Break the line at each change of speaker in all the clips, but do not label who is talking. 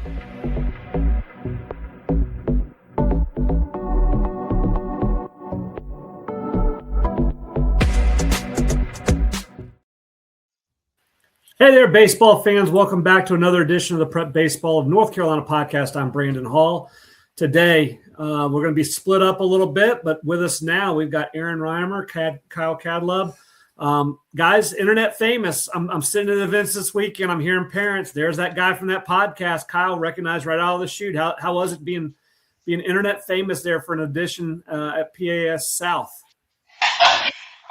Hey there, baseball fans. Welcome back to another edition of the Prep Baseball of North Carolina podcast. I'm Brandon Hall. Today, we're going to be split up a little bit, but with us now, we've got Aaron Reimer, Kyle Cadlub. Guys, internet famous. I'm sitting at events this week, and I'm hearing parents. There's that guy from that podcast, Kyle, recognized right out of the chute. How was it being internet famous there for an edition at PAS South?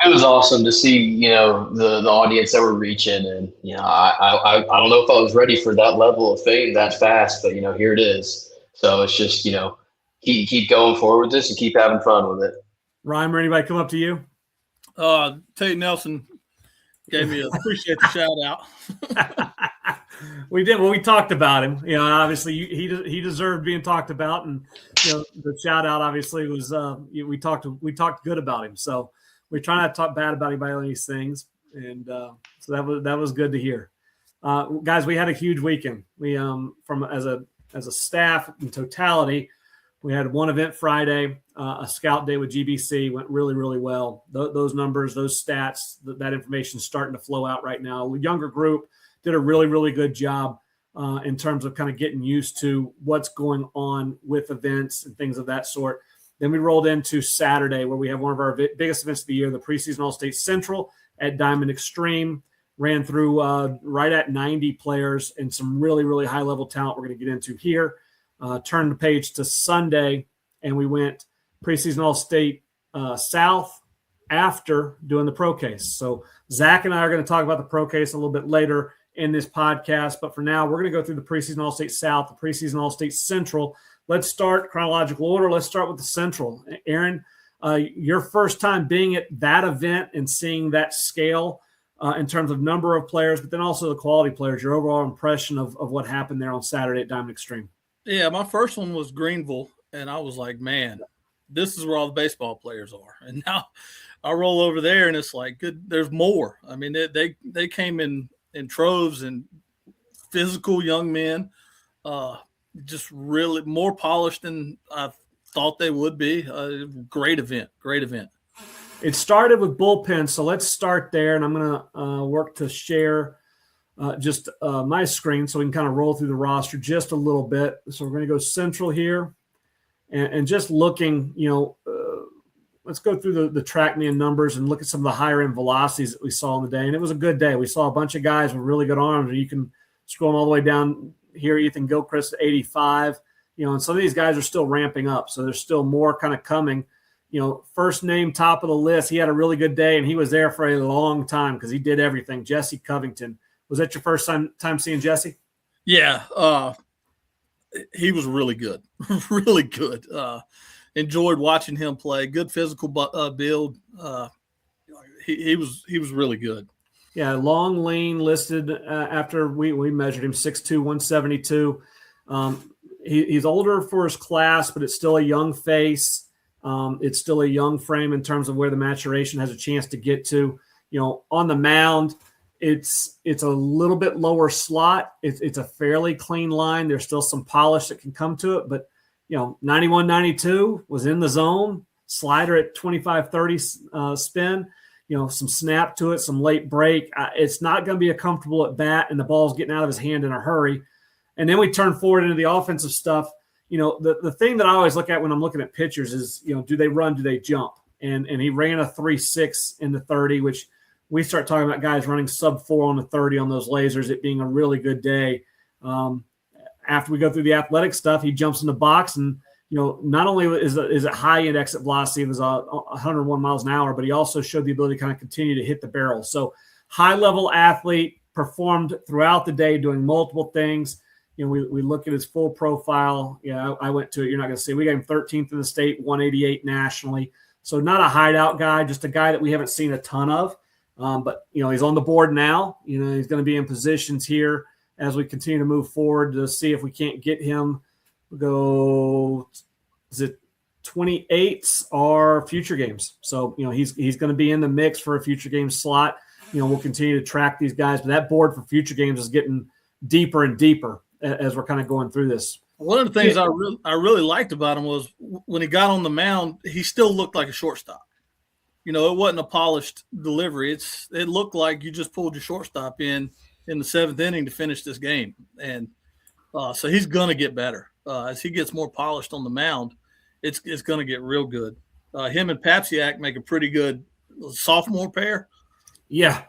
It was awesome to see, the audience that we're reaching. And, I don't know if I was ready for that level of fame that fast, but, here it is. So it's just, keep going forward with this and keep having fun with it.
Reimer, anybody come up to you?
Tate Nelson gave me appreciate the shout out.
We did. Well, we talked about him. Obviously he deserved being talked about, and the shout out obviously was we talked good about him. So we try not to talk bad about anybody on these things, and so that was good to hear. Guys, we had a huge weekend. We from as a staff in totality, we had one event Friday, a scout day with GBC went really, really well. Those numbers, those stats, that information is starting to flow out right now. A younger group did a really, really good job in terms of kind of getting used to what's going on with events and things of that sort. Then we rolled into Saturday, where we have one of our biggest events of the year, the Preseason All-State Central at Diamond Extreme. Ran through right at 90 players and some really, really high-level talent we're going to get into here. Turned the page to Sunday, and we went Preseason All-State South after doing the Pro Case. So Zach and I are going to talk about the Pro Case a little bit later in this podcast, but for now, we're going to go through the Preseason All-State South, the Preseason All-State Central. Let's start chronological order. Let's start with the Central. Aaron, your first time being at that event and seeing that scale in terms of number of players, but then also the quality players, your overall impression of what happened there on Saturday at Diamond Extreme.
Yeah, my first one was Greenville, and I was like, man, this is where all the baseball players are. And now I roll over there, and it's like, good. There's more. I mean, they came in troves, and physical young men, just really more polished than I thought they would be. Great event.
It started with bullpen, so let's start there, and I'm going to work to share just my screen so we can kind of roll through the roster just a little bit. So we're going to go Central here, and just looking, let's go through the TrackMan numbers and look at some of the higher-end velocities that we saw on the day, and it was a good day. We saw a bunch of guys with really good arms, and you can scroll all the way down here, Ethan Gilchrist at 85, and some of these guys are still ramping up, so there's still more kind of coming. First name top of the list, he had a really good day, and he was there for a long time because he did everything. Jesse Covington. Was that your first time seeing Jesse?
Yeah, he was really good, really good. Enjoyed watching him play. Good physical build. He was really good.
Yeah, long lane listed after we measured him, 6'2", 172. He's older for his class, but it's still a young face. It's still a young frame in terms of where the maturation has a chance to get to. On the mound, it's a little bit lower slot. It's a fairly clean line. There's still some polish that can come to it, but 91, 92 was in the zone. Slider at 25, 30 spin. Some snap to it, some late break. It's not going to be a comfortable at bat, and the ball's getting out of his hand in a hurry. And then we turn forward into the offensive stuff. The thing that I always look at when I'm looking at pitchers is, do they run, do they jump? And he ran a 3.6 in the 30, which we start talking about guys running sub-4 on the 30 on those lasers, it being a really good day. After we go through the athletic stuff, he jumps in the box and, not only is it high-end exit velocity, it was 101 miles an hour, but he also showed the ability to kind of continue to hit the barrel. So high-level athlete, performed throughout the day doing multiple things. We look at his full profile. I went to it. You're not going to see. We got him 13th in the state, 188 nationally. So not a hideout guy, just a guy that we haven't seen a ton of. But, he's on the board now. He's going to be in positions here as we continue to move forward to see if we can't get him. Is it 28s are future games? So, he's going to be in the mix for a future game slot. We'll continue to track these guys. But that board for future games is getting deeper and deeper. as we're kind of going through this.
One of the things I really liked about him was when he got on the mound, he still looked like a shortstop. You know, it wasn't a polished delivery. It looked like you just pulled your shortstop in the seventh inning to finish this game. And so he's going to get better. As he gets more polished on the mound, it's going to get real good. Him and Papsiak make a pretty good sophomore pair.
Yeah.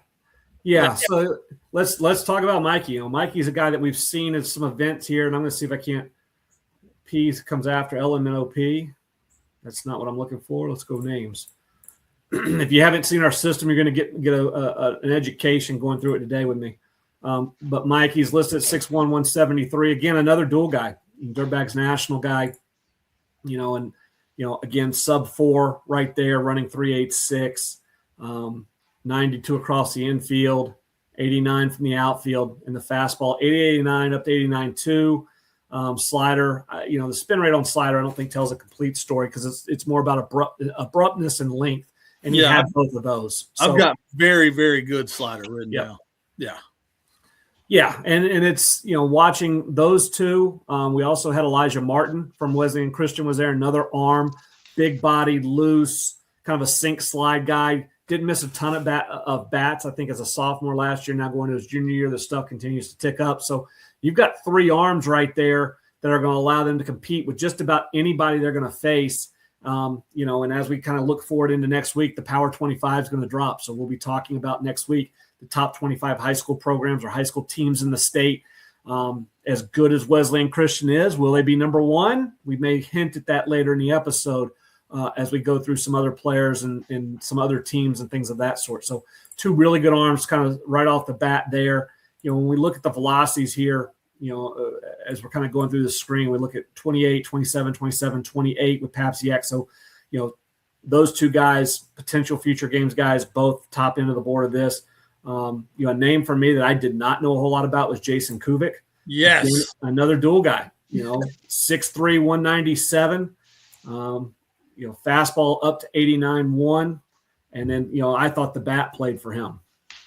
So let's talk about Mikey. You know, Mikey's a guy that we've seen in some events here, and I'm going to see if I can't. P comes after LMNOP. That's not what I'm looking for. Let's go names. If you haven't seen our system, you're going to get an education going through it today with me. But Mikey's listed at 6'1", 173. Again, another dual guy, Dirtbags National guy. You know, and again, sub-4 right there, running 3.86, 92 across the infield, 89 from the outfield, and the fastball 80-89 up to 89-2. Slider, the spin rate on slider I don't think tells a complete story because it's more about abruptness and length, and you have both of those. So,
I've got very, very good slider written down.
Yeah, and it's watching those two. We also had Elijah Martin from Wesleyan Christian was there, another arm, big bodied, loose, kind of a sink slide guy. Didn't miss a ton of bats, I think, as a sophomore last year. Now going to his junior year, the stuff continues to tick up. So you've got three arms right there that are going to allow them to compete with just about anybody they're going to face. And as we kind of look forward into next week, the Power 25 is going to drop. So we'll be talking about next week the top 25 high school programs or high school teams in the state. As good as Wesleyan Christian is, will they be number one? We may hint at that later in the episode as we go through some other players and some other teams and things of that sort. So two really good arms kind of right off the bat there. When we look at the velocities here, as we're kind of going through the screen, we look at 28, 27, 27, 28 with Papsiak. So, those two guys, potential future games guys, both top end of the board of this. A name for me that I did not know a whole lot about was Jason Kubik.
Yes.
Again, another dual guy, 6'3", 197, fastball up to 89-1. And then, I thought the bat played for him.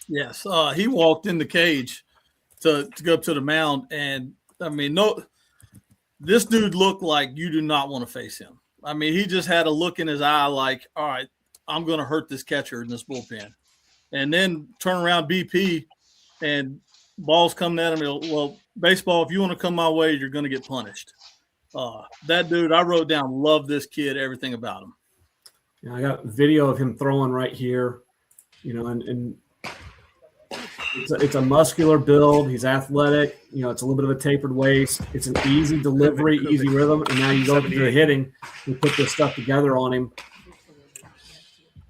Yes. He walked in the cage to go up to the mound. And I mean, this dude looked like you do not want to face him. I mean, he just had a look in his eye like, all right, I'm going to hurt this catcher in this bullpen. And then turn around BP and balls coming at him. Well, baseball, if you want to come my way, you're going to get punished. That dude, I wrote down, love this kid, everything about him.
Yeah, I got video of him throwing right here, and it's a muscular build. He's athletic. It's a little bit of a tapered waist. It's an easy delivery, easy rhythm. And now you go through the hitting and put this stuff together on him.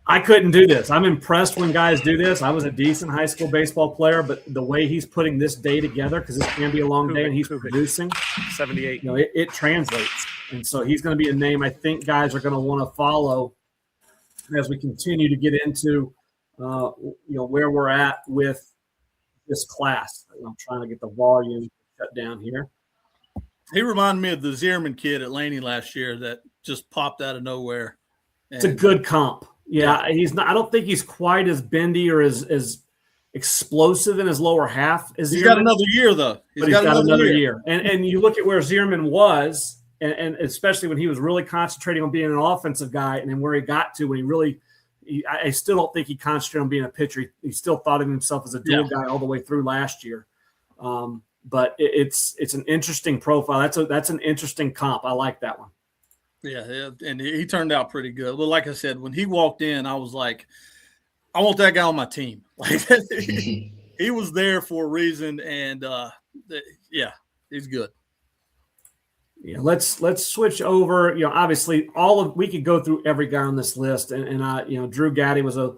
I couldn't do this. I'm impressed when guys do this. I was a decent high school baseball player, but the way he's putting this day together, because this can be a long day and he's producing,
78.
It translates. And so he's going to be a name I think guys are going to want to follow as we continue to get into, where we're at with this class. I'm trying to get the volume cut down here.
He reminded me of the Zierman kid at Laney last year that just popped out of nowhere.
It's a good comp. Yeah, he's not. I don't think he's quite as bendy or as explosive in his lower half as
he's
Zierman.
Got another year though.
He's got another year. And you look at where Zierman was, and especially when he was really concentrating on being an offensive guy, and then where he got to when he really. I still don't think he concentrated on being a pitcher. He still thought of himself as a dual guy all the way through last year. But it's an interesting profile. That's an interesting comp. I like that one.
Yeah, and he turned out pretty good. Well, like I said, when he walked in, I was like, I want that guy on my team. Like he was there for a reason, and he's good.
Yeah, let's switch over. Obviously, we could go through every guy on this list, and Drew Gaddy was a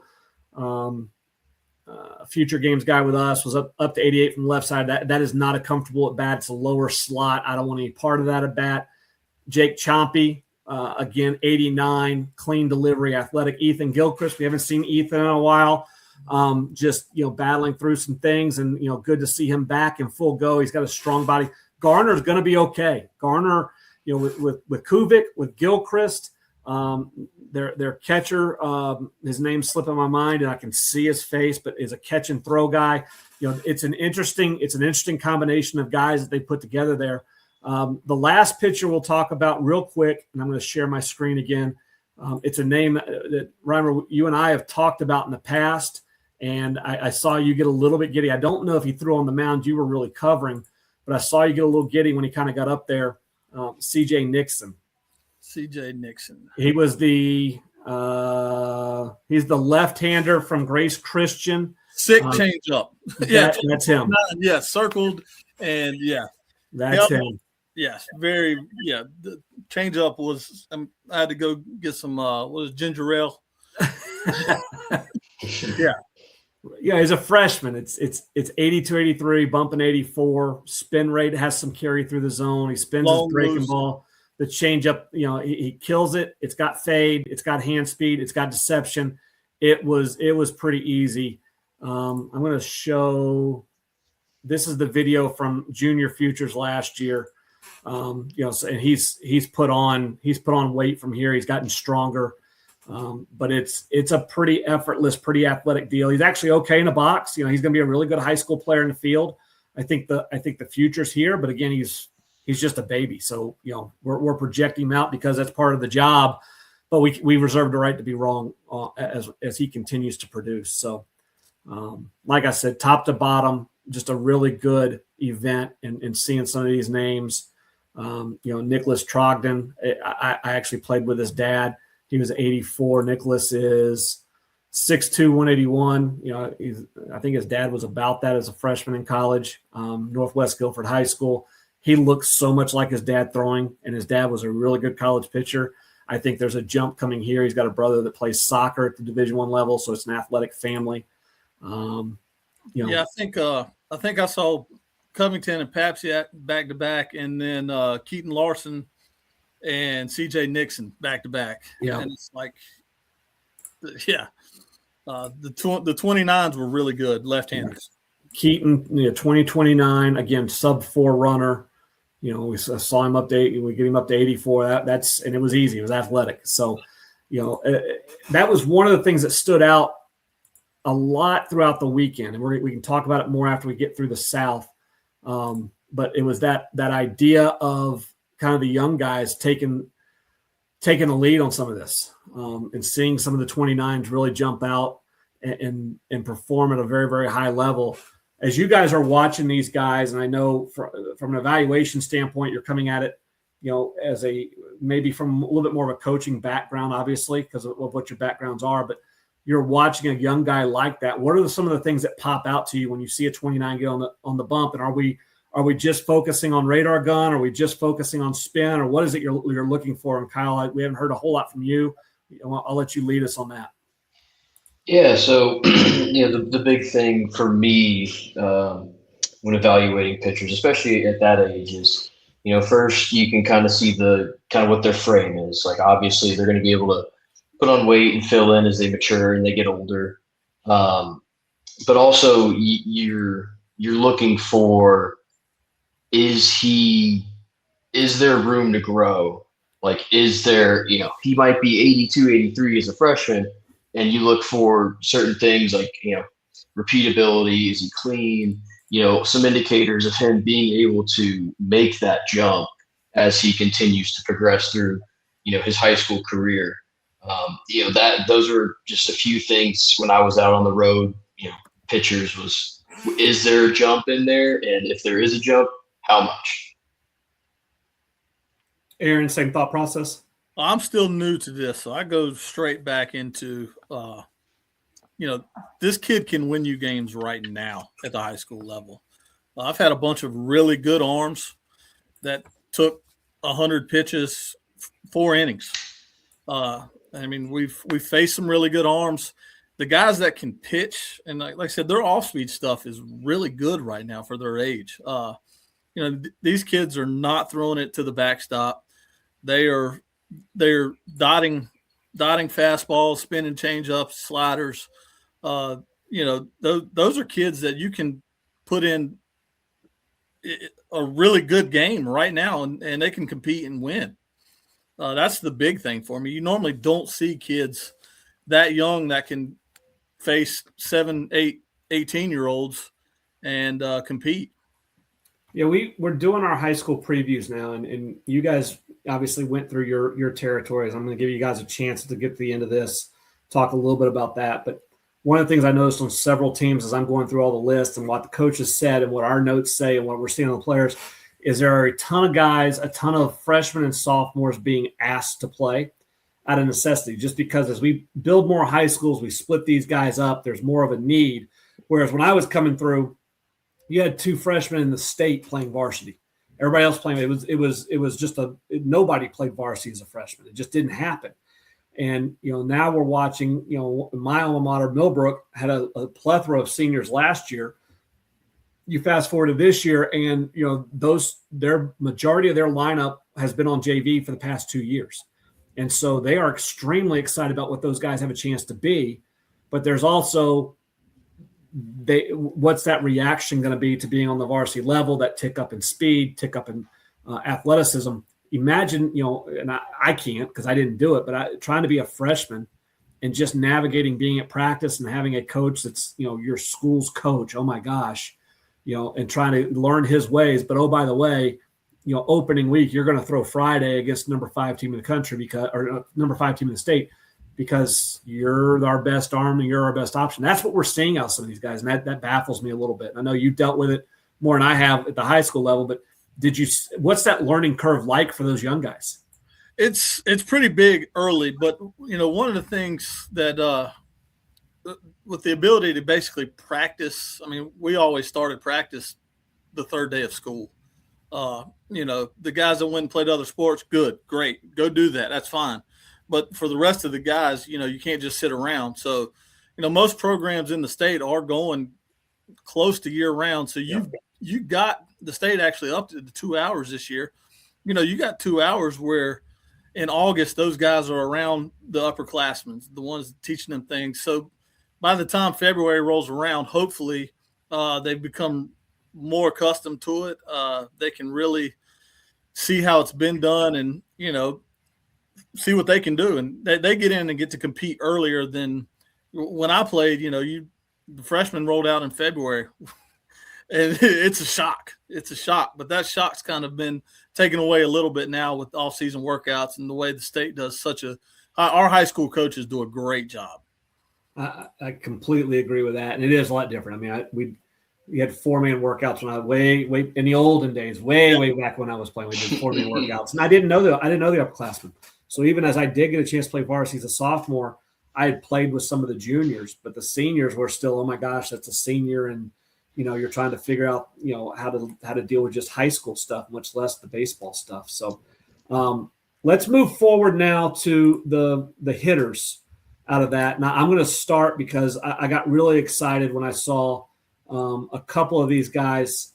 future games guy with us. Was up to 88 from the left side. That is not a comfortable at bat. It's a lower slot. I don't want any part of that at bat. Jake Chompy. Again, 89, clean delivery, athletic. Ethan Gilchrist, we haven't seen Ethan in a while. Just battling through some things, and good to see him back in full go. He's got a strong body. Garner's going to be okay. Garner, with Kuvik, with Gilchrist, their catcher, his name's slipping my mind, and I can see his face, but is a catch and throw guy. it's an interesting combination of guys that they put together there. The last pitcher we'll talk about real quick, and I'm going to share my screen again. It's a name that Reimer, you and I have talked about in the past, and I saw you get a little bit giddy. I don't know if he threw on the mound you were really covering, but I saw you get a little giddy when he kind of got up there. C.J. Nixon.
C.J. Nixon.
He was he's the left-hander from Grace Christian.
Sick change up.
That's him.
Yeah, circled, and
that's him.
Yes, very. Yeah, the change up was. I had to go get some. What was ginger ale?
Yeah, he's a freshman. It's 82, 83, bumping 84. Spin rate has some carry through the zone. He spins his breaking ball. The change up, he kills it. It's got fade. It's got hand speed. It's got deception. It was pretty easy. I'm going to show. This is the video from Junior Futures last year. And he's put on weight from here. He's gotten stronger. But it's a pretty effortless, pretty athletic deal. He's actually okay in a box. He's going to be a really good high school player in the field. I think the future's here, but again, he's just a baby. So, we're projecting him out because that's part of the job, but we reserve the right to be wrong as he continues to produce. So, like I said, top to bottom, just a really good event and seeing some of these names. Nicholas Trogdon, I actually played with his dad. He was 84. Nicholas is 6'2", 181. I think his dad was about that as a freshman in college, Northwest Guilford High School. He looks so much like his dad throwing, and his dad was a really good college pitcher. I think there's a jump coming here. He's got a brother that plays soccer at the Division I level, so it's an athletic family.
I think I saw Covington and Papsiak back to back, and then Keaton Larson and C.J. Nixon back to back. Yeah, and it's like, the 29s were really good left-handers.
Keaton, 2029 again, sub-4 runner. We saw him we get him up to 84. And it was easy. It was athletic. So, that was one of the things that stood out a lot throughout the weekend, and we can talk about it more after we get through the South. But it was that idea of kind of the young guys taking a lead on some of this, and seeing some of the 29s really jump out and perform at a very, very high level. As you guys are watching these guys, and I know from an evaluation standpoint, you're coming at it, as maybe from a little bit more of a coaching background, obviously, because of what your backgrounds are, but you're watching a young guy like that. What are some of the things that pop out to you when you see a 29 get on the bump? And are we just focusing on radar gun? Are we just focusing on spin? Or what is it you're looking for? And Kyle, we haven't heard a whole lot from you. I'll let you lead us on that.
Yeah. So, the big thing for me when evaluating pitchers, especially at that age, is, first you can kind of see what their frame is. Like, obviously they're going to be able to put on weight and fill in as they mature and they get older. But also you're looking for, is there room to grow? Like, is there, he might be 82, 83 as a freshman, and you look for certain things like, repeatability, is he clean? Some indicators of him being able to make that jump as he continues to progress through, his high school career. Those were just a few things when I was out on the road, pitchers is there a jump in there? And if there is a jump, how much?
Aaron, same thought process?
I'm still new to this, so I go straight back into, this kid can win you games right now at the high school level. I've had a bunch of really good arms that took 100 pitches, 4 innings. We've faced some really good arms. The guys that can pitch, and like I said, their off-speed stuff is really good right now for their age. These kids are not throwing it to the backstop. They're dotting fastballs, spinning changeups, sliders. Those are kids that you can put in a really good game right now, and they can compete and win. That's the big thing for me. You normally don't see kids that young that can face 7, 8, 18-year-olds and compete.
Yeah, we're doing our high school previews now, and you guys obviously went through your territories. I'm going to give you guys a chance to get to the end of this, talk a little bit about that. But one of the things I noticed on several teams as I'm going through all the lists and what the coaches said and what our notes say and what we're seeing on the players is there are a ton of guys, a ton of freshmen and sophomores being asked to play out of necessity, just because as we build more high schools, we split these guys up, there's more of a need. Whereas when I was coming through, you had 2 freshmen in the state playing varsity. Everybody else playing. It was just nobody played varsity as a freshman. It just didn't happen. And now we're watching. My alma mater, Millbrook, had a plethora of seniors last year. You fast forward to this year, and their majority of their lineup has been on JV for the past 2 years, and so they are extremely excited about what those guys have a chance to be. But there's also what's that reaction going to be to being on the varsity level, that tick up in speed, tick up in athleticism. Imagine, and I can't because I didn't do it, but trying to be a freshman and just navigating being at practice and having a coach that's, your school's coach. Oh my gosh, and trying to learn his ways. But, oh, by the way, opening week, you're going to throw Friday against number 5 team in the country or number 5 team in the state, because you're our best arm and you're our best option. That's what we're seeing out of some of these guys, and that baffles me a little bit. I know you dealt with it more than I have at the high school level, but what's that learning curve like for those young guys?
It's pretty big early, but one of the things that with the ability to basically practice, I mean, we always started practice the 3rd day of school. The guys that went and played other sports, good, great, go do that. That's fine. But for the rest of the guys, you can't just sit around. So, most programs in the state are going close to year round. So you got the state actually up to the 2 hours this year. You got 2 hours where in August, those guys are around the upperclassmen, the ones teaching them things. So by the time February rolls around, hopefully they've become more accustomed to it. They can really see how it's been done and, see what they can do. And they get in and get to compete earlier than when I played. The freshmen rolled out in February, and it's a shock. It's a shock, but that shock's kind of been taken away a little bit now with off-season workouts and the way the state does our high school coaches do a great job.
I completely agree with that, and it is a lot different. I mean, we had 4-man workouts when I way in the olden days, way back when I was playing. We did 4-man workouts, and I didn't know the upperclassmen. So even as I did get a chance to play varsity as a sophomore, I had played with some of the juniors, but the seniors were still, oh my gosh, that's a senior, and you're trying to figure out how to deal with just high school stuff, much less the baseball stuff. So let's move forward now to the hitters out of that. Now I'm going to start because I got really excited when I saw a couple of these guys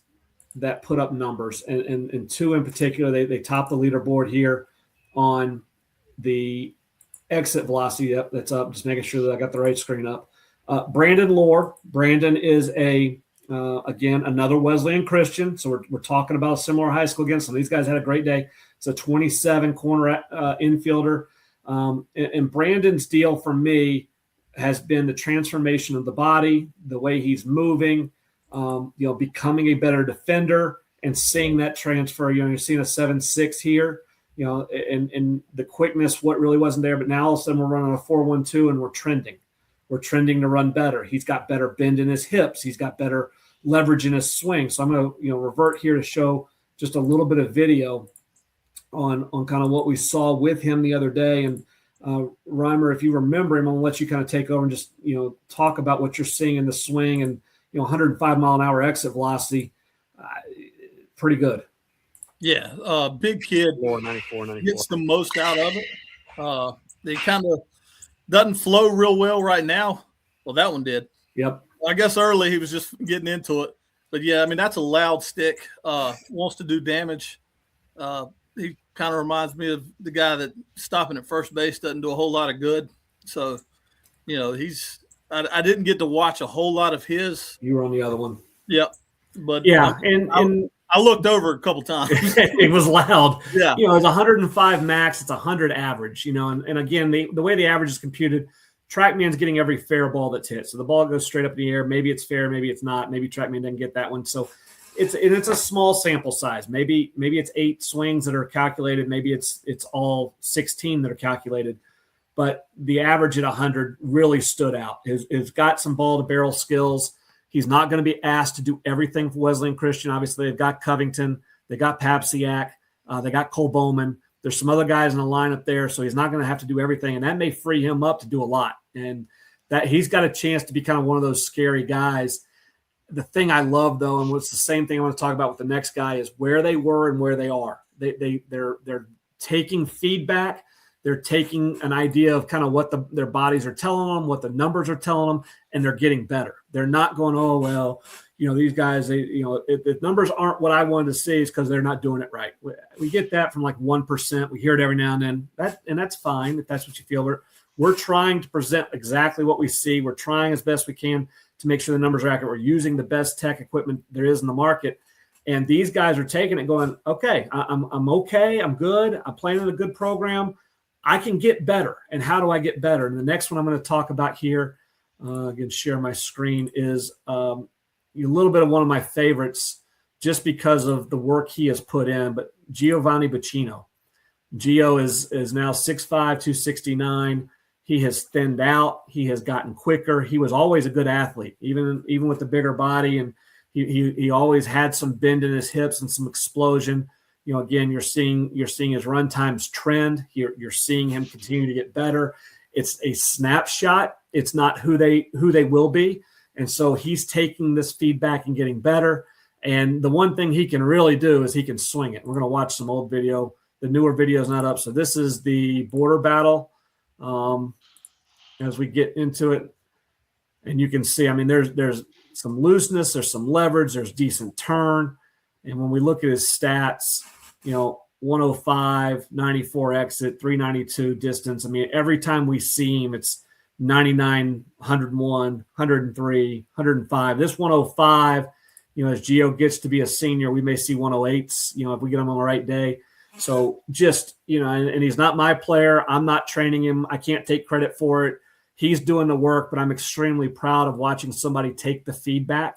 that put up numbers, and 2 in particular. They topped the leaderboard here on the exit velocity. Yep, that's up. Just making sure that I got the right screen up. Brandon Lohr. Brandon is again, another Wesleyan Christian. So we're talking about a similar high school again. So these guys had a great day. It's a 27 corner infielder. And Brandon's deal for me has been the transformation of the body, the way he's moving, becoming a better defender and seeing that transfer. You're seeing a 7.6 here. And the quickness, what really wasn't there, but now all of a sudden we're running a 4.12 and we're trending. We're trending to run better. He's got better bend in his hips. He's got better leverage in his swing. So I'm going to, revert here to show just a little bit of video on kind of what we saw with him the other day. And Reimer, if you remember him, I'm going to let you kind of take over and just, talk about what you're seeing in the swing and, 105 mile an hour exit velocity. Pretty good.
Yeah, big kid.
94.
Gets the most out of it. They kind of doesn't flow real well right now. Well, that one did.
Yep.
I guess early he was just getting into it. But, yeah, I mean, that's a loud stick. Wants to do damage. He kind of reminds me of the guy that stopping at first base doesn't do a whole lot of good. So, I didn't get to watch a whole lot of his.
You were on the other one.
Yep. But
yeah, and
I looked over a couple times.
It was loud.
Yeah.
It's 105 max. It's 100 average, and again, the way the average is computed, TrackMan's getting every fair ball that's hit. So the ball goes straight up in the air. Maybe it's fair, maybe it's not. Maybe TrackMan doesn't get that one. So it's a small sample size. Maybe it's 8 swings that are calculated. Maybe it's all 16 that are calculated. But the average at 100 really stood out. He's got some ball to barrel skills. He's not going to be asked to do everything for Wesleyan Christian. Obviously, they've got Covington. They got Papsiak. They got Cole Bowman. There's some other guys in the lineup there, so he's not going to have to do everything, and that may free him up to do a lot. And that he's got a chance to be kind of one of those scary guys. The thing I love, though, and what's the same thing I want to talk about with the next guy, is where they were and where they are. They're taking feedback. They're taking an idea of kind of what their bodies are telling them, what the numbers are telling them, and they're getting better. They're not going, oh, well, these guys, if the numbers aren't what I wanted to see, it's because they're not doing it right. We get that from like 1%. We hear it every now and then. That's fine if that's what you feel. We're trying to present exactly what we see. We're trying as best we can to make sure the numbers are accurate. We're using the best tech equipment there is in the market. And these guys are taking it going, okay, I'm okay. I'm good. I'm playing in a good program. I can get better. And how do I get better? And the next one I'm going to talk about here, again, share my screen, is a little bit of one of my favorites just because of the work he has put in, but Giovanni Bacchino. Gio is now 6'5", 269. He has thinned out. He has gotten quicker. He was always a good athlete, even with the bigger body, and he always had some bend in his hips and some explosion. Again, you're seeing his run times trend. You're seeing him continue to get better. It's a snapshot. It's not who they will be. And so he's taking this feedback and getting better. And the one thing he can really do is he can swing it. We're going to watch some old video. The newer video is not up. So this is the border battle. As we get into it, and you can see, there's some looseness, there's some leverage, there's decent turn. And when we look at his stats, 105, 94 exit, 392 distance. Every time we see him, it's 99, 101, 103, 105. This 105, as Gio gets to be a senior, we may see 108s, if we get him on the right day. So just, and he's not my player. I'm not training him. I can't take credit for it. He's doing the work, but I'm extremely proud of watching somebody take the feedback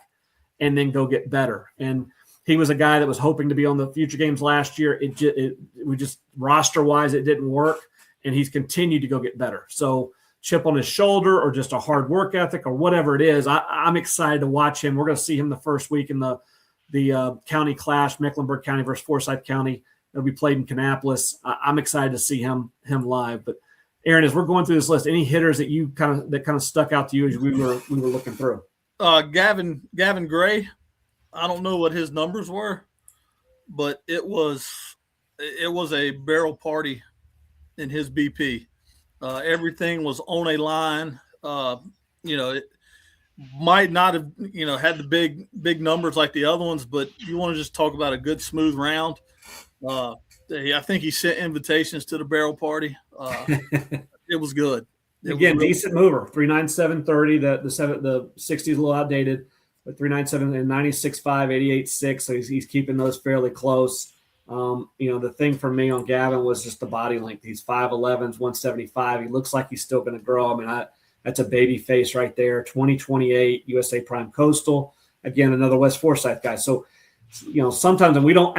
and then go get better. And he was a guy that was hoping to be on the future games last year. We just roster-wise, it didn't work, and he's continued to go get better. So chip on his shoulder or just a hard work ethic or whatever it is, I'm excited to watch him. We're going to see him the first week in the county clash, Mecklenburg County versus Forsyth County. It'll be played in Kannapolis. I'm excited to see him live. But Aaron, as we're going through this list, any hitters that you kind of stuck out to you as we were looking through?
Gavin Gray. I don't know what his numbers were, but it was a barrel party in his BP. Everything was on a line. It might not have had the big numbers like the other ones, but you want to just talk about a good smooth round. I think he sent invitations to the barrel party. It was good.
Decent mover. 397.30. The 60 is a little outdated, but 397 and 96.5, 88.6. So he's keeping those fairly close. The thing for me on Gavin was just the body length. He's 5'11", 175. He looks like he's still going to grow. That's a baby face right there. 2028 USA Prime Coastal. Again, another West Forsyth guy. So, sometimes, and we don't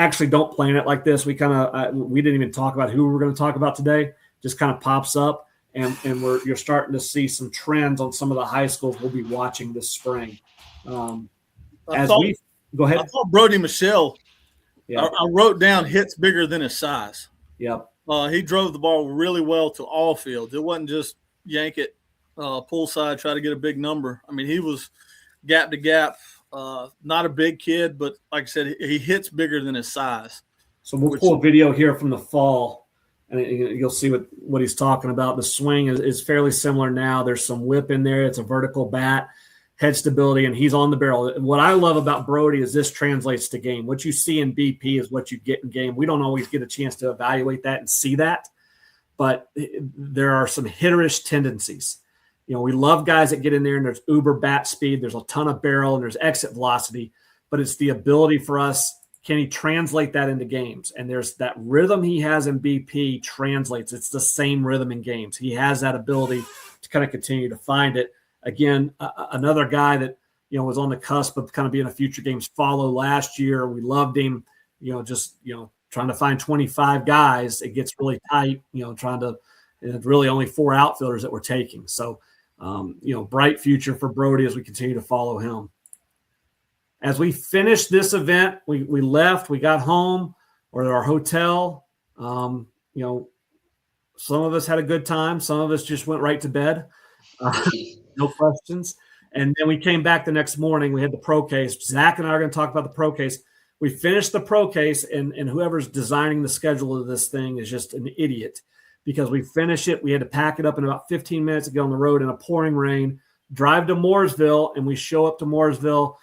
plan it like this. We we didn't even talk about who we're going to talk about today. Just kind of pops up, and you're starting to see some trends on some of the high schools we'll be watching this spring. Go ahead.
I thought Brody Michelle.
Yeah.
I wrote down hits bigger than his size.
Yep.
He drove the ball really well to all fields. It wasn't just yank it, pull side, try to get a big number. He was gap to gap. Not a big kid, but like I said, he hits bigger than his size.
So we'll pull a video here from the fall, and you'll see what he's talking about. The swing is fairly similar now. There's some whip in there. It's a vertical bat, head stability, and he's on the barrel. What I love about Brody is this translates to game. What you see in BP is what you get in game. We don't always get a chance to evaluate that and see that, but there are some hitterish tendencies. We love guys that get in there and there's uber bat speed. There's a ton of barrel and there's exit velocity, but it's the ability for us. Can he translate that into games? And there's that rhythm he has in BP translates. It's the same rhythm in games. He has that ability to kind of continue to find it. Again, another guy that, was on the cusp of kind of being a future games follow last year. We loved him, just, trying to find 25 guys. It gets really tight, it's really only 4 outfielders that we're taking. So, bright future for Brody as we continue to follow him. As we finished this event, we left, we got home or our hotel. Some of us had a good time. Some of us just went right to bed. No questions. And then we came back the next morning. We had the pro case. Zach and I are going to talk about the pro case. We finished the pro case, and whoever's designing the schedule of this thing is just an idiot because we finished it. We had to pack it up in about 15 minutes to get on the road in a pouring rain, drive to Mooresville, and we show up to Mooresville,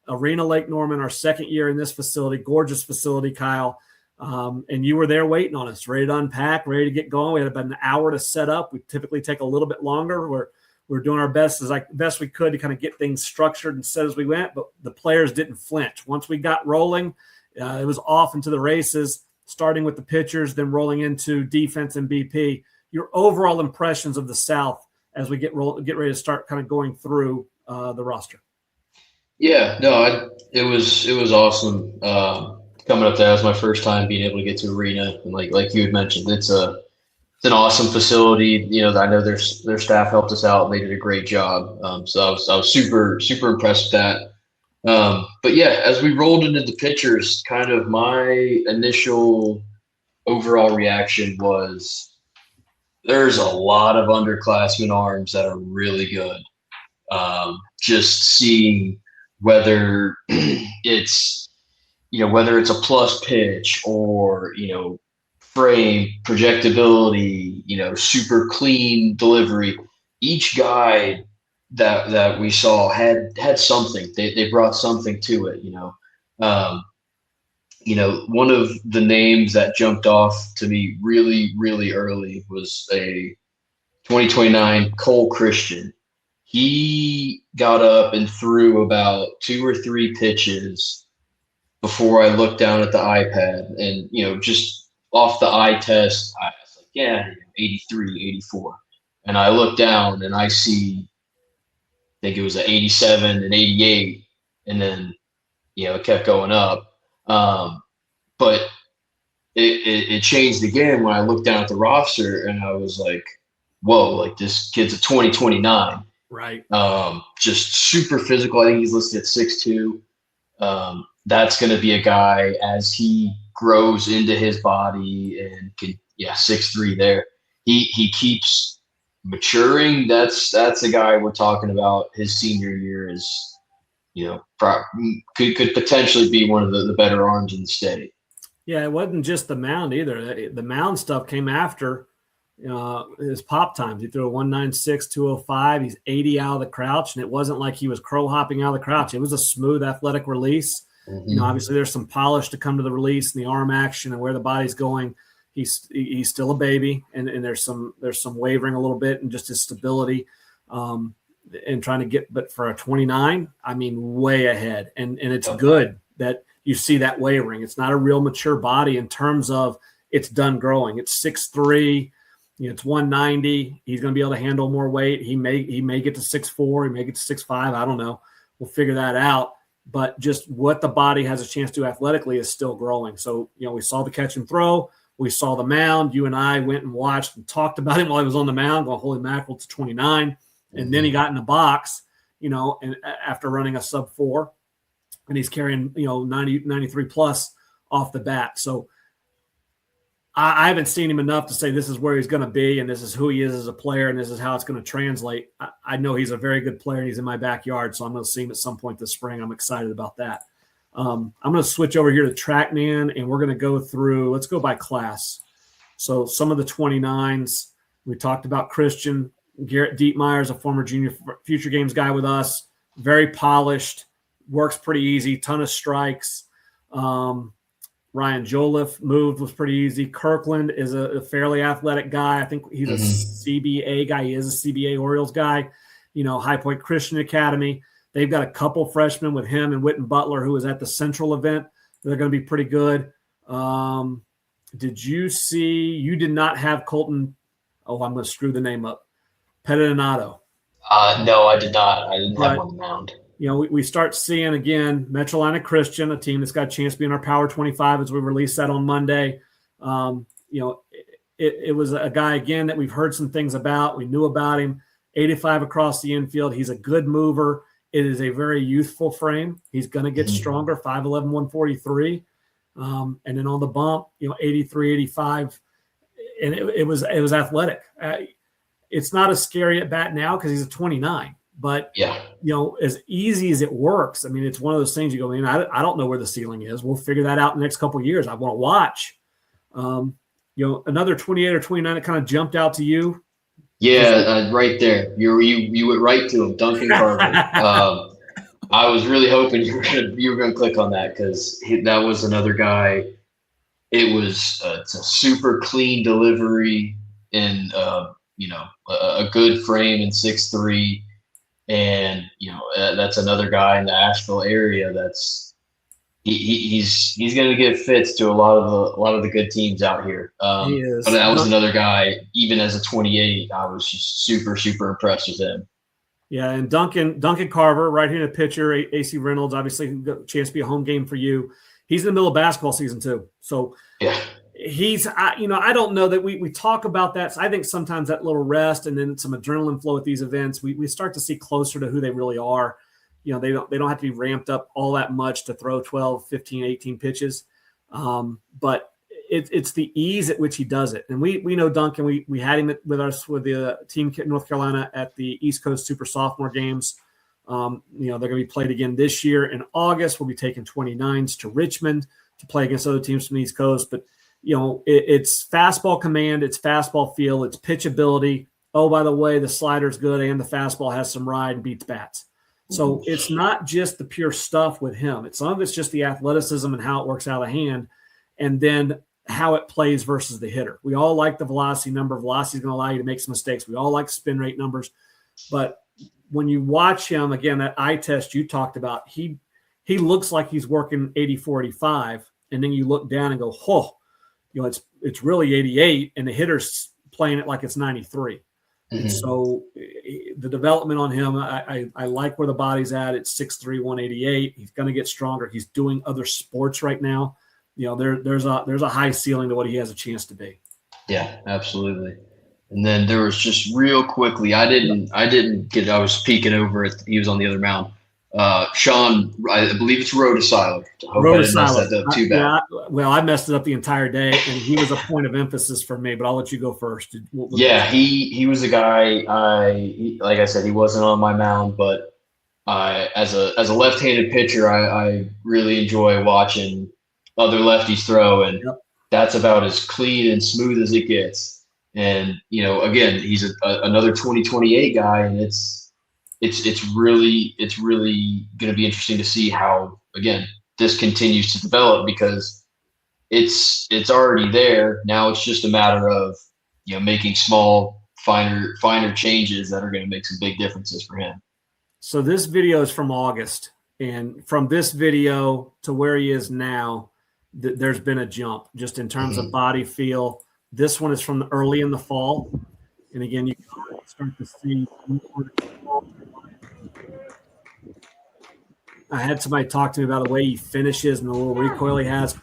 Arena Lake Norman, our second year in this facility, gorgeous facility, Kyle. And you were there waiting on us, ready to unpack, ready to get going. We had about an hour to set up. We typically take a little bit longer. We're doing our best best we could to kind of get things structured and set as we went, but the players didn't flinch. Once we got rolling, it was off into the races, starting with the pitchers, then rolling into defense and BP. Your overall impressions of the South as we get ready to start kind of going through the roster.
Yeah, no, it was awesome coming up there. That was my first time being able to get to Arena, and like you had mentioned, it's an awesome facility. I know their staff helped us out, and they did a great job. So I was super impressed with that. But yeah, as we rolled into the pitchers, kind of my initial overall reaction was there's a lot of underclassmen arms that are really good. Just seeing whether it's a plus pitch or frame, projectability, super clean delivery. Each guy that we saw had something. They brought something to it. One of the names that jumped off to me really, really early was a 2029 Cole Christian. He got up and threw about 2 or 3 pitches before I looked down at the iPad, and just off the eye test, I was like, yeah, 83, 84. And I look down and I see, I think it was an 87 and 88, and then it kept going up. But it changed again when I looked down at the roster, and I was like, whoa, like this kid's a 2029.
Right.
Just super physical. I think he's listed at 6'2". That's going to be a guy as he grows into his body and can, 6'3" there. He keeps maturing. That's a guy we're talking about. His senior year is, could potentially be one of the better arms in the state. Yeah,
it wasn't just the mound either. The mound stuff came after his pop times. He threw a 196, 205. He's 80 out of the crouch, and it wasn't like he was crow hopping out of the crouch. It was a smooth, athletic release. Mm-hmm. Obviously there's some polish to come to the release and the arm action and where the body's going. He's still a baby, and there's some wavering a little bit and just his stability and trying to get. But for a 29, I mean, way ahead, and it's good that you see that wavering. It's not a real mature body in terms of it's done growing. It's 6'3". It's 190. He's going to be able to handle more weight. He may get to 6'4". He may get to 6'5". I don't know. We'll figure that out. But just what the body has a chance to do athletically is still growing. So, we saw the catch and throw. We saw the mound. You and I went and watched and talked about him while he was on the mound, going, holy mackerel, to 29. Mm-hmm. And then he got in the box, and after running a sub-4, and he's carrying, 90, 93 plus off the bat. So I haven't seen him enough to say this is where he's going to be and this is who he is as a player and this is how it's going to translate. I know he's a very good player and he's in my backyard, so I'm going to see him at some point this spring. I'm excited about that. I'm going to switch over here to TrackMan, and we're going to go through – let's go by class. So some of the 29s, we talked about Christian. Garrett Dietmeyer is a former junior future games guy with us, very polished, works pretty easy, ton of strikes. Ryan Joliffe moved, was pretty easy. Kirkland is a fairly athletic guy. I think he's a CBA guy. He is a CBA Orioles guy, High Point Christian Academy. They've got a couple freshmen with him and Witten Butler, who was at the Central event. They're going to be pretty good. Did you see – you did not have Colton – oh, I'm going to screw the name up. Pedinato.
No, I did not. I didn't have him
But,
on the mound.
we start seeing, again, Metrolina Christian, a team that's got a chance to be in our Power 25 as we release that on Monday. It was a guy, again, that we've heard some things about. We knew about him. 85 across the infield. He's a good mover. It is a very youthful frame. He's going to get stronger, 5'11", 143. And then on the bump, 83, 85. And it was athletic. It's not as scary at bat now because he's a 29. But, as easy as it works, I mean, it's one of those things you go, man, I don't know where the ceiling is. We'll figure that out in the next couple of years. I want to watch. Another 28 or 29 that kind of jumped out to you.
Yeah, right there. You went right to him, Duncan Carver. I was really hoping you were gonna click on that because that was another guy. It's a super clean delivery and a good frame in 6'3", and that's another guy in the Asheville area that's. He's going to give fits to a lot of the good teams out here.
He is.
But that was another guy. Even as a 28, I was just super impressed with him.
Yeah, and Duncan Carver, right-handed pitcher, AC Reynolds, obviously got a chance to be a home game for you. He's in the middle of basketball season too, so he's. I don't know that we talk about that. So I think sometimes that little rest and then some adrenaline flow at these events, we start to see closer to who they really are. They don't have to be ramped up all that much to throw 12, 15, 18 pitches. But it's the ease at which he does it. And we know Duncan. We had him with us with the team in North Carolina at the East Coast Super Sophomore Games. They're going to be played again this year in August. We'll be taking 29s to Richmond to play against other teams from the East Coast. But, it's fastball command, it's fastball feel, it's pitch ability. Oh, by the way, the slider's good and the fastball has some ride and beats bats. So it's not just the pure stuff with him. Some of it's just the athleticism and how it works out of hand, and then how it plays versus the hitter. We all like the velocity number. Velocity is going to allow you to make some mistakes. We all like spin rate numbers. But when you watch him, again, that eye test you talked about, he looks like he's working 84, 85, and then you look down and go, it's really 88, and the hitter's playing it like it's 93. And so the development on him, I like where the body's at. It's 6'3", 188. He's going to get stronger. He's doing other sports right now. There's a high ceiling to what he has a chance to be.
Yeah, absolutely. And then there was just real quickly, I was peeking over it. He was on the other mound. Sean, I believe it's Rotosiler. I hope I didn't mess that up too bad.
I messed it up the entire day, and he was a point of emphasis for me, but I'll let you go first.
He was a guy, like I said, he wasn't on my mound, but as a left-handed pitcher, I really enjoy watching other lefties throw, and that's about as clean and smooth as it gets. And, again, he's another 2028 guy, and it's really going to be interesting to see how, again, this continues to develop, because it's already there. Now it's just a matter of, making small, finer changes that are going to make some big differences for him.
So this video is from August, and from this video to where he is now, there's been a jump just in terms of body feel. This one is from early in the fall. And again, you can start to see. I had somebody talk to me about the way he finishes and the little recoil he has.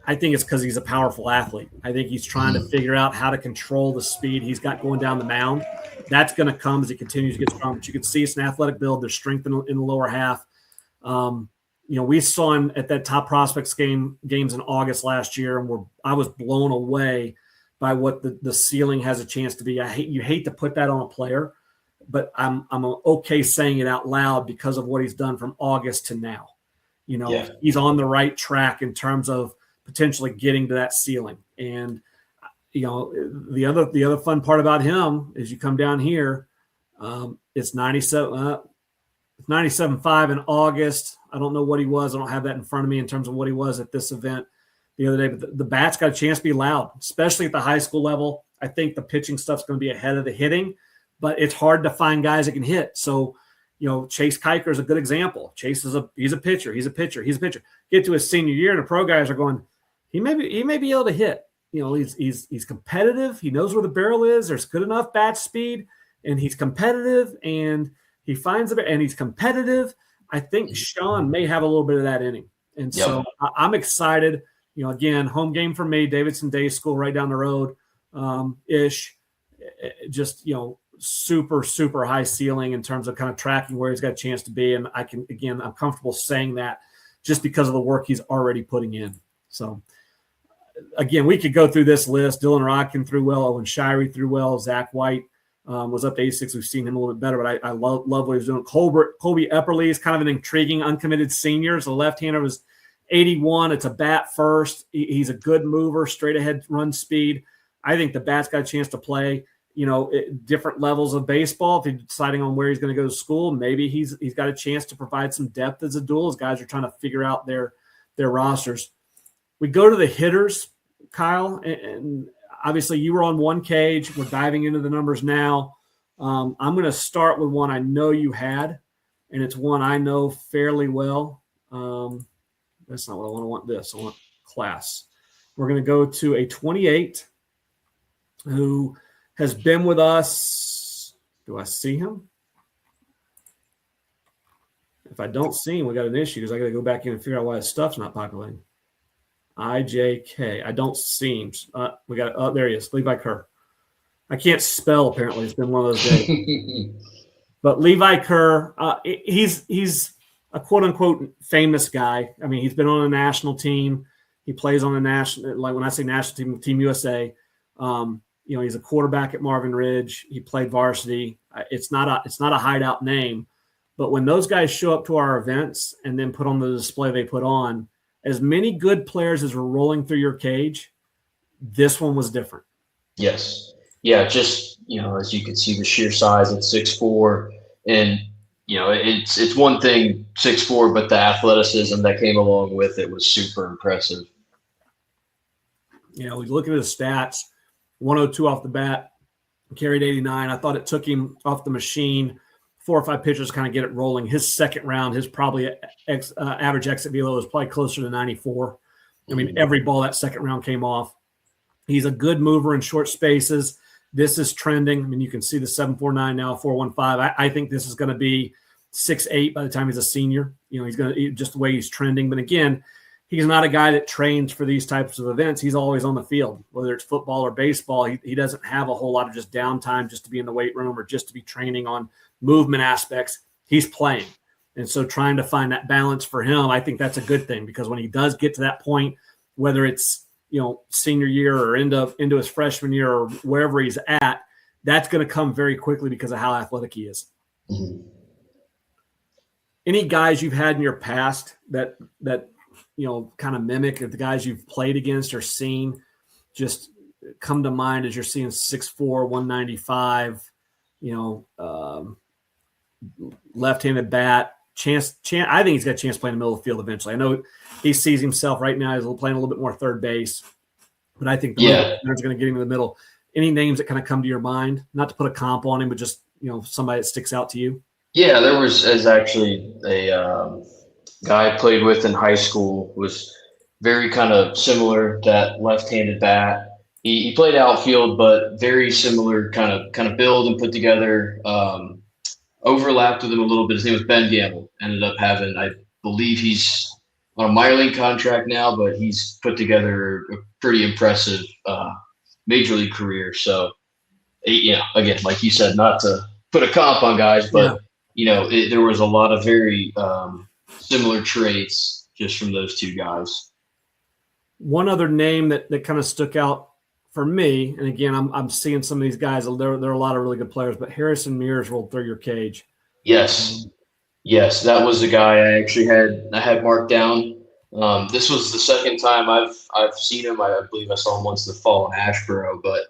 I think it's because he's a powerful athlete. I think he's trying to figure out how to control the speed he's got going down the mound. That's going to come as he continues to get strong. But you can see it's an athletic build. There's strength in the lower half. We saw him at that top prospects games in August last year, and I was blown away by what the ceiling has a chance to be. You hate to put that on a player, but I'm okay saying it out loud because of what he's done from August to now. He's on the right track in terms of potentially getting to that ceiling. And the other fun part about him is you come down here, it's 97.5 in August. I don't know what he was. I don't have that in front of me in terms of what he was at this event the other day, but the bat's got a chance to be loud, especially at the high school level. I think the pitching stuff's going to be ahead of the hitting, but it's hard to find guys that can hit. So, Chase Kiker is a good example. Chase he's a pitcher. He's a pitcher. Get to his senior year, and the pro guys are going, he may be able to hit. He's competitive. He knows where the barrel is. There's good enough bat speed. and he's competitive, and he finds it, and he's competitive. I think Sean may have a little bit of that in him. And so I'm excited. Again, home game for me, Davidson Day School right down the road ish. Just, super, super high ceiling in terms of kind of tracking where he's got a chance to be. And I'm comfortable saying that just because of the work he's already putting in. So, again, we could go through this list. Dylan Rockin threw well. Owen Shirey threw well. Zach White was up to 86. We've seen him a little bit better, but I love what he was doing. Colby Epperly is kind of an intriguing, uncommitted senior. So the left-hander was 81. It's a bat first. He's a good mover, straight ahead run speed. I think the bat's got a chance to play, different levels of baseball. If he's deciding on where he's going to go to school, maybe he's got a chance to provide some depth as a duel as guys are trying to figure out their rosters. We go to the hitters, Kyle, and obviously you were on one cage. We're diving into the numbers now. I'm going to start with one I know you had, and it's one I know fairly well. That's not what I want this. I want class. We're going to go to a 28 who has been with us. Do I see him? If I don't see him, we got an issue because I got to go back in and figure out why his stuff's not populating. IJK. I don't see him. We got. There he is. Levi Kerr. I can't spell. Apparently, it's been one of those days. But Levi Kerr, he's a quote unquote famous guy. I mean, he's been on a national team. He plays on a national. Like when I say national team, Team USA. He's a quarterback at Marvin Ridge. He played varsity. It's not a hideout name, but when those guys show up to our events and then put on the display they put on, as many good players as were rolling through your cage, this one was different.
Yes. Yeah. Just, as you can see the sheer size at 6'4", and, it's one thing 6'4", but the athleticism that came along with it was super impressive.
We look at his stats, 102 off the bat, carried 89. I thought it took him off the machine 4 or 5 pitches to kind of get it rolling. His second round, his probably average exit velo was probably closer to 94. I mean, every ball that second round came off. He's a good mover in short spaces. This is trending. I mean, you can see the 7.49 now, 4.15. I think this is going to be 6.8 by the time he's a senior. He's going to just the way he's trending. But again, he's not a guy that trains for these types of events. He's always on the field, whether it's football or baseball. He doesn't have a whole lot of just downtime just to be in the weight room or just to be training on movement aspects. He's playing. And so trying to find that balance for him, I think that's a good thing because when he does get to that point, whether it's, senior year or into his freshman year or wherever he's at, that's going to come very quickly because of how athletic he is. Mm-hmm. Any guys you've had in your past that kind of mimic the guys you've played against or seen just come to mind as you're seeing 6'4", 195, left-handed bat, chance. I think he's got a chance to play in the middle of the field eventually. I know he sees himself right now as playing a little bit more third base, but I think the is going to get him in the middle. Any names that kind of come to your mind? Not to put a comp on him, but just somebody that sticks out to you.
Yeah, there was actually a guy I played with in high school was very kind of similar, that left-handed bat. He played outfield, but very similar kind of build and put together. Overlapped with him a little bit. His name was Ben Gamble. Ended up having, I believe he's on a minor league contract now, but he's put together a pretty impressive major league career. So, again, like you said, not to put a comp on guys, but there was a lot of very similar traits just from those two guys.
One other name that kind of stuck out for me, and again, I'm seeing some of these guys. There are a lot of really good players, but Harrison Mears rolled through your cage.
Yes, that was the guy I had marked down. This was the second time I've seen him. I believe I saw him once in the fall in Ashboro, but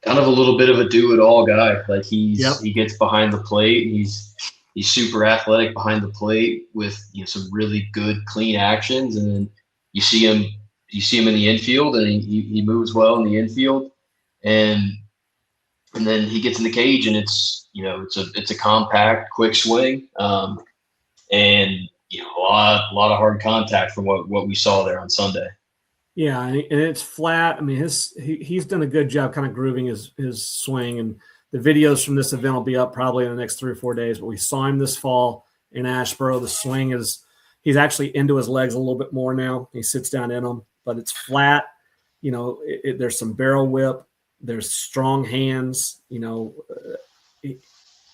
kind of a little bit of a do-it-all guy. Like he gets behind the plate. He's super athletic behind the plate with some really good clean actions, and then you see him in the infield, and he moves well in the infield, and then he gets in the cage, and it's a compact, quick swing, and a lot of hard contact from what we saw there on Sunday.
Yeah, and it's flat. I mean, he's done a good job kind of grooving his swing, and the videos from this event will be up probably in the next 3 or 4 days. But we saw him this fall in Asheboro. The swing he's actually into his legs a little bit more now. He sits down in them, but it's flat. You know, there's some barrel whip. There's strong hands. You know,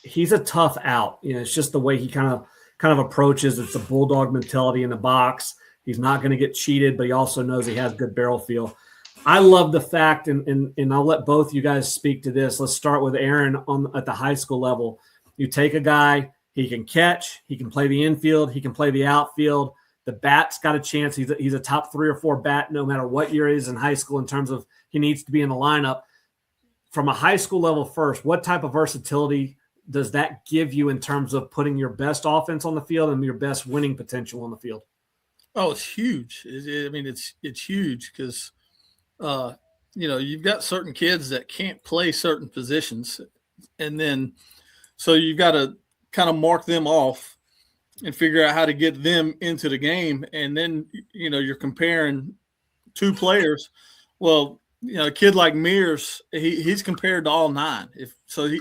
he's a tough out. You know, it's just the way he kind of approaches. It's a bulldog mentality in the box. He's not going to get cheated, but he also knows he has good barrel feel. I love the fact, and I'll let both you guys speak to this. Let's start with Aaron at the high school level. You take a guy, he can catch, he can play the infield, he can play the outfield. The bat's got a chance. He's a top 3 or 4 bat no matter what year he is in high school in terms of he needs to be in the lineup. From a high school level first, what type of versatility does that give you in terms of putting your best offense on the field and your best winning potential on the field?
Oh, it's huge. It's huge because, you've got certain kids that can't play certain positions. And then so you've got to kind of mark them off and figure out how to get them into the game. And then, you're comparing 2 players. Well, a kid like Mears, he's compared to all 9.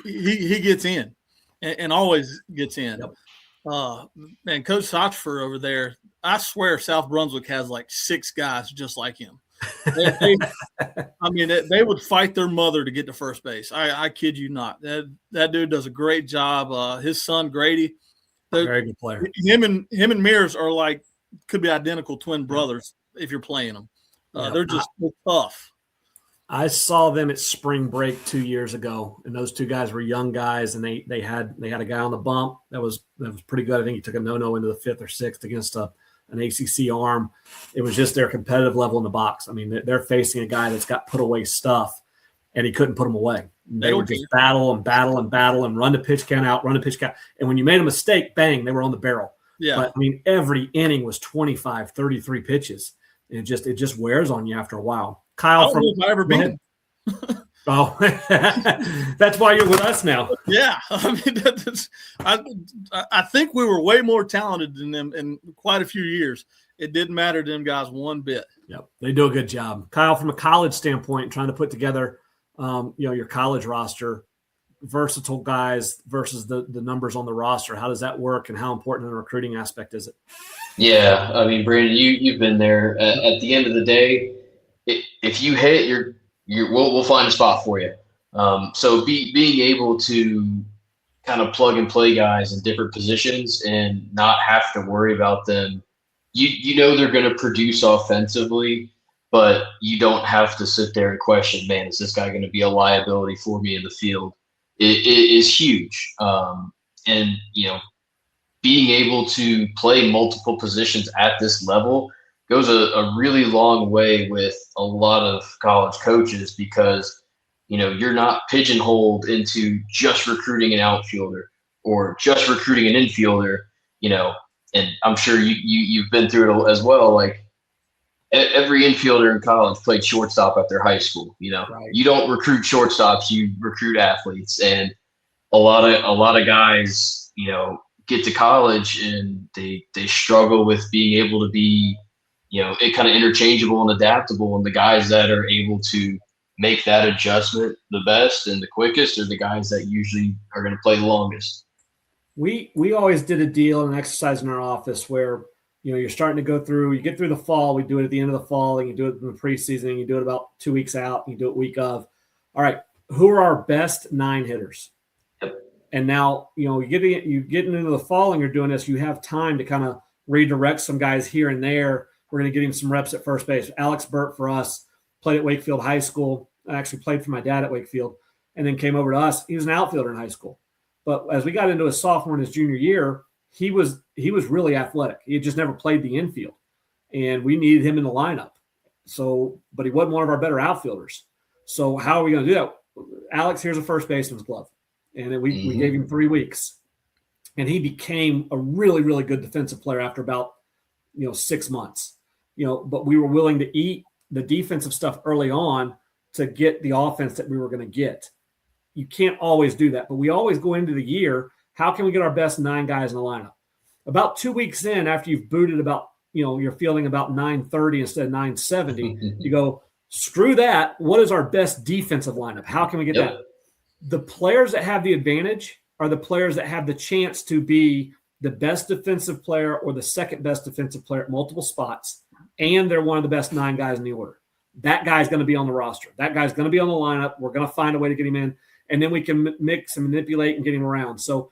He gets in and always gets in.
Yep.
Man, Coach Sochfer over there, I swear South Brunswick has like 6 guys just like him. They would fight their mother to get to first base. I kid you not. That dude does a great job. His son Grady,
very good player.
Him and Mears are like could be identical twin brothers if you're playing them. They're tough.
I saw them at spring break 2 years ago, and those 2 guys were young guys, and they had a guy on the bump that was pretty good. I think he took a no-no into the 5th or 6th against an ACC arm. It was just their competitive level in the box. I mean, they're facing a guy that's got put away stuff, and he couldn't put them away. They would just battle and run the pitch count out, run the pitch count. And when you made a mistake, bang, they were on the barrel.
Yeah.
But, I mean, every inning was 25, 33 pitches. And it just wears on you after a while. Kyle,
I don't know if I ever been.
Oh, that's why you're with us now.
Yeah, I think we were way more talented than them in quite a few years. It didn't matter to them guys one bit.
Yep, they do a good job. Kyle, from a college standpoint, trying to put together, your college roster, versatile guys versus the numbers on the roster. How does that work, and how important in the recruiting aspect is it?
Yeah, I mean, Brandon, you've been there. At the end of the day, if you hit, we'll find a spot for you. So being able to kind of plug and play guys in different positions and not have to worry about them, you know they're going to produce offensively, but you don't have to sit there and question, man, is this guy going to be a liability for me in the field? It is huge. And, being able to play multiple positions at this level goes a really long way with a lot of college coaches because, you're not pigeonholed into just recruiting an outfielder or just recruiting an infielder, and I'm sure you've been through it as well. Like every infielder in college played shortstop at their high school,
Right.
You don't recruit shortstops, you recruit athletes. And a lot of guys, get to college and they struggle with being able to be, it kind of interchangeable and adaptable. And the guys that are able to make that adjustment the best and the quickest are the guys that usually are going to play the longest.
We always did a deal and exercise in our office where, you're starting to go through, you get through the fall, we do it at the end of the fall, and you do it in the preseason, and you do it about 2 weeks out, and you do it week of. All right, who are our best 9 hitters? And now, you getting into the fall and you're doing this, you have time to kind of redirect some guys here and there. We're going to get him some reps at first base. Alex Burt for us played at Wakefield High School. I actually played for my dad at Wakefield and then came over to us. He was an outfielder in high school. But as we got into his sophomore and his junior year, he was really athletic. He had just never played the infield. And we needed him in the lineup. But he wasn't one of our better outfielders. So how are we going to do that? Alex, here's a first baseman's glove. And then we gave him 3 weeks. And he became a really, really good defensive player after about, 6 months. But we were willing to eat the defensive stuff early on to get the offense that we were going to get. You can't always do that. But we always go into the year, how can we get our best 9 guys in the lineup? About 2 weeks in, after you've booted about you're feeling about 930 instead of 970. You go, screw that. What is our best defensive lineup? How can we get that? The players that have the advantage are the players that have the chance to be the best defensive player or the second best defensive player at multiple spots, and they're one of the best 9 guys in the order. That guy's going to be on the roster. That guy's going to be on the lineup. We're going to find a way to get him in, and then we can mix and manipulate and get him around. So,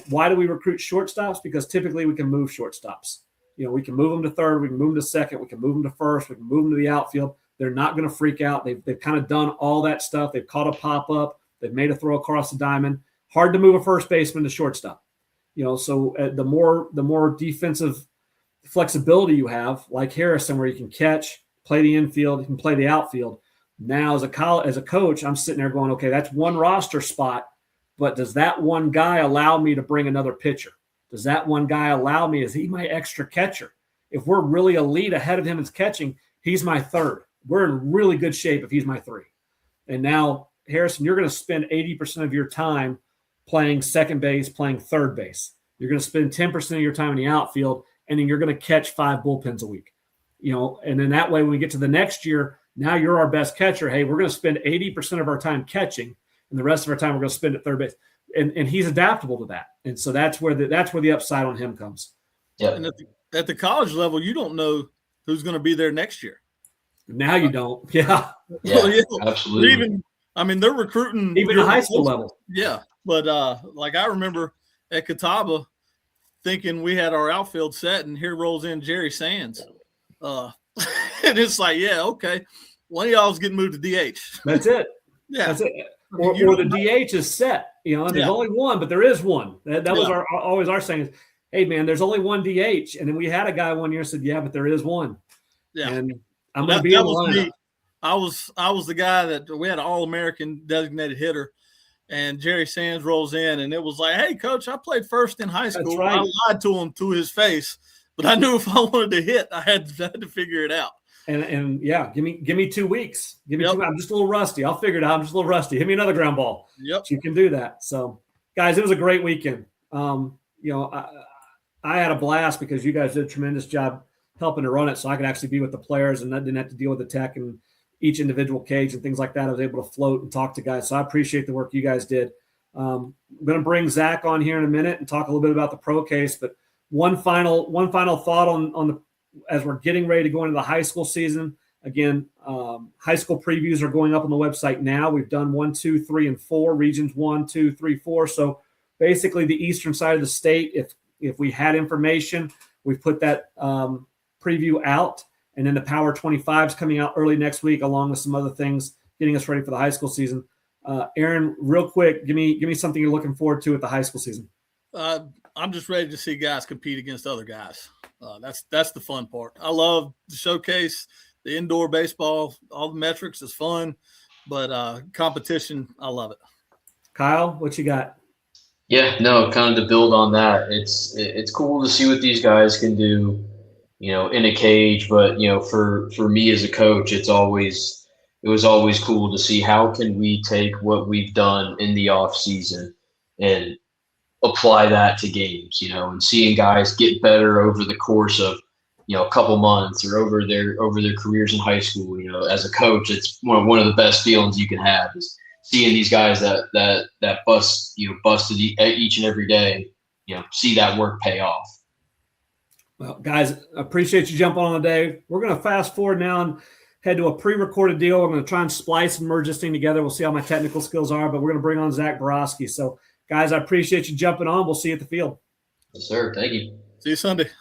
why do we recruit shortstops? Because typically we can move shortstops. We can move them to third, we can move them to second, we can move them to first, we can move them to the outfield. They're not going to freak out. They've kind of done all that stuff. They've caught a pop-up. They've made a throw across the diamond. Hard to move a first baseman to shortstop. So the more defensive flexibility you have, like Harrison, where you can catch, play the infield, you can play the outfield. Now, as a coach, I'm sitting there going, okay, that's one roster spot, but does that one guy allow me to bring another pitcher? Does that one guy allow me? Is he my extra catcher? If we're really elite ahead of him as catching, he's my third. We're in really good shape if he's my 3. And now, Harrison, you're going to spend 80% of your time playing second base, playing third base. You're going to spend 10% of your time in the outfield, and then you're going to catch 5 bullpens a week. And then that way, when we get to the next year, now you're our best catcher. Hey, we're going to spend 80% of our time catching, and the rest of our time we're going to spend at third base. And he's adaptable to that. And so that's where the upside on him comes.
Yeah.
And at the college level, you don't know who's going to be there next year.
Now you don't. Yeah.
Yeah, absolutely.
They're recruiting
even the high school level.
Yeah. But I remember at Catawba thinking we had our outfield set, and here rolls in Jerry Sands. And it's like, yeah, okay. One of y'all's getting moved to DH.
That's it.
Yeah.
That's it. Or the DH is set. And there's only one, but there is one. That was always our saying is, hey, man, there's only one DH. And then we had a guy one year said, yeah, but there is one. Yeah. And I'm going to be in the lineup.
I was the guy that we had an All-American designated hitter, and Jerry Sands rolls in, and it was like, hey, coach, I played first in high school.
Right.
I lied to him to his face, but I knew if I wanted to hit, I had to figure it out.
And yeah, give me 2 weeks. Give me 2 weeks. I'm just a little rusty. I'll figure it out. I'm just a little rusty. Hit me another ground ball.
Yep.
So you can do that. So, guys, it was a great weekend. I had a blast because you guys did a tremendous job helping to run it, so I could actually be with the players and I didn't have to deal with the tech and each individual cage and things like that. I was able to float and talk to guys. So I appreciate the work you guys did. I'm going to bring Zach on here in a minute and talk a little bit about the pro case, but one final thought on the as we're getting ready to go into the high school season. Again, high school previews are going up on the website now. We've done 1, 2, 3, and 4 regions 1, 2, 3, 4. So basically the eastern side of the state, if we had information, we've put that preview out, and then the Power 25 is coming out early next week, along with some other things, getting us ready for the high school season. Aaron, real quick, give me something you're looking forward to at the high school season.
I'm just ready to see guys compete against other guys. That's the fun part. I love the showcase, the indoor baseball, all the metrics is fun, but competition, I love it.
Kyle, what you got?
Yeah, no, kind of to build on that, it's cool to see what these guys can do, in a cage. But for me as a coach, it was always cool to see how can we take what we've done in the off season and apply that to games, and seeing guys get better over the course of a couple months or over their careers in high school. As a coach, it's one of the best feelings you can have is seeing these guys that busted each and every day, see that work pay off.
Well, guys, I appreciate you jumping on today. We're going to fast forward now and head to a pre-recorded deal. We're going to try and splice and merge this thing together. We'll see how my technical skills are, but we're going to bring on Zach Borowski. So, guys, I appreciate you jumping on. We'll see you at the field.
Yes, sir. Thank you.
See you Sunday.